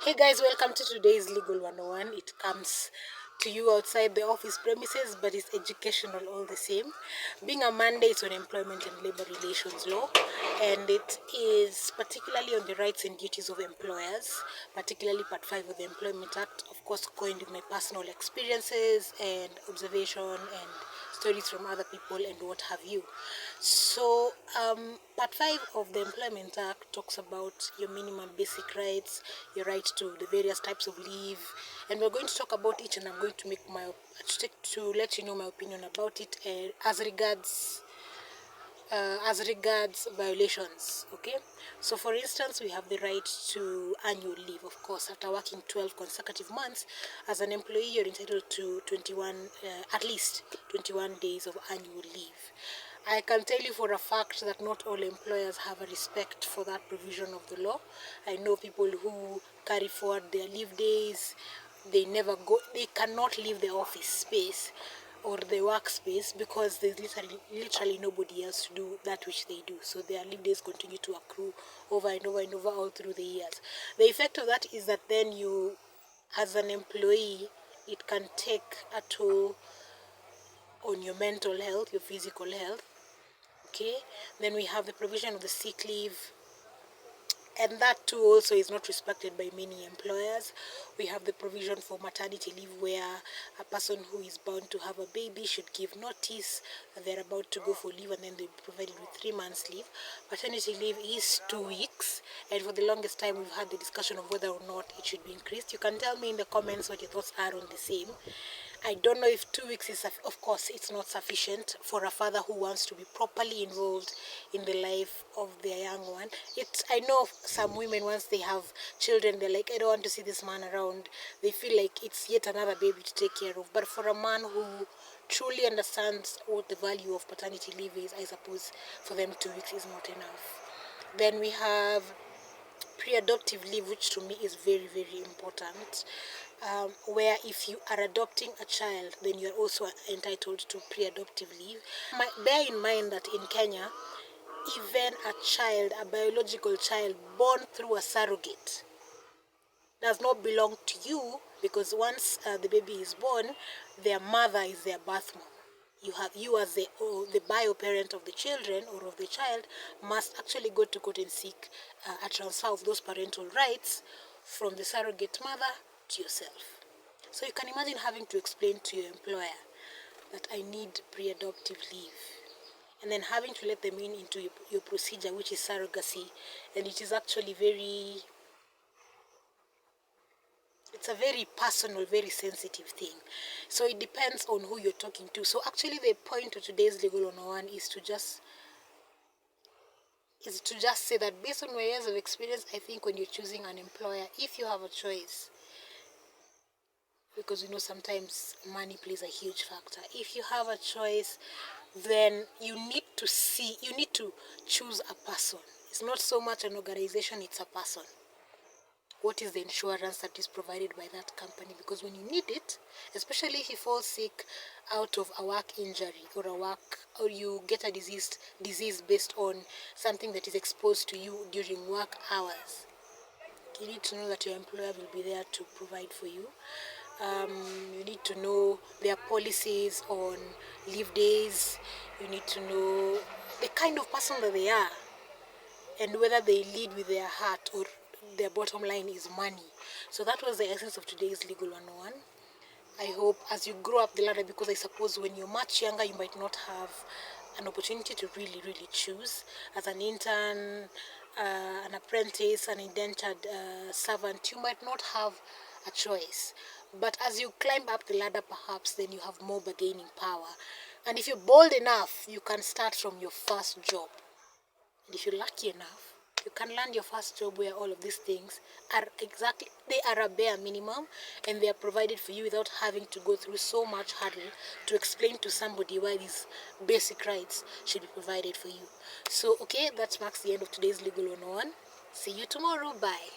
Hey guys, welcome to today's Legal 101. It comes to you outside the office premises, but it's educational all the same. Being a Monday, it's on employment and labor relations law, and it is particularly on the rights and duties of employers, particularly Part 5 of the Employment Act, of course, coined with my personal experiences and observation and stories from other people and what have you. So, Part 5 of the Employment Act talks about your minimum basic rights, your right to the various types of leave, and we're going to talk about each, and I'm going to make to let you know my opinion about it as regards violations. Okay, so for instance, we have the right to annual leave. Of course, after working 12 consecutive months as an employee, you're entitled to 21 at least 21 days of annual leave. I can tell you for a fact that not all employers have a respect for that provision of the law. I know people who carry forward their leave days. They cannot leave the office space or the workspace because there's literally nobody else to do that which they do. So their leave days continue to accrue over and over and over all through the years. The effect of that is that then you, as an employee, it can take a toll on your mental health, your physical health. Okay, then we have the provision of the sick leave, and that too also is not respected by many employers. We have the provision for maternity leave, where a person who is bound to have a baby should give notice that they're about to go for leave, and then they'll be provided with 3 months leave. Paternity leave is 2 weeks, and for the longest time we've had the discussion of whether or not it should be increased. You can tell me in the comments what your thoughts are on the same. I don't know if 2 weeks is, of course, it's not sufficient for a father who wants to be properly involved in the life of their young one. I know some women, once they have children, they're like, I don't want to see this man around. They feel like it's yet another baby to take care of. But for a man who truly understands what the value of paternity leave is, I suppose for them 2 weeks is not enough. Then we have pre-adoptive leave, which to me is very, very important, where if you are adopting a child, then you're also entitled to pre-adoptive leave. Bear in mind that in Kenya, even a biological child born through a surrogate, does not belong to you, because once the baby is born, their mother is their birth mom. You as the bio parent of the children or of the child must actually go to court and seek a transfer of those parental rights from the surrogate mother to yourself. So you can imagine having to explain to your employer that I need pre-adoptive leave, and then having to let them into your procedure, which is surrogacy, and it is actually it's a very personal, very sensitive thing. So it depends on who you're talking to. So actually the point of today's Legal 101 is to just say that based on my years of experience, I think when you're choosing an employer, if you have a choice, because sometimes money plays a huge factor. If you have a choice, then you need to choose a person. It's not so much an organization, it's a person. What is the insurance that is provided by that company? Because when you need it, especially if you fall sick out of a work injury or you get a disease based on something that is exposed to you during work hours, you need to know that your employer will be there to provide for you. You need to know their policies on leave days. You need to know the kind of person that they are, and whether they lead with their heart or their bottom line is money. So that was the essence of today's Legal 101. I hope as you grow up the ladder, because I suppose when you're much younger, you might not have an opportunity to really, really choose. As an intern, an apprentice, an indentured servant, you might not have a choice. But as you climb up the ladder, perhaps then you have more bargaining power. And if you're bold enough, you can start from your first job. And if you're lucky enough, you can land your first job where all of these things they are a bare minimum, and they are provided for you without having to go through so much hurdle to explain to somebody why these basic rights should be provided for you. So, okay, that marks the end of today's Legal 101. See you tomorrow. Bye.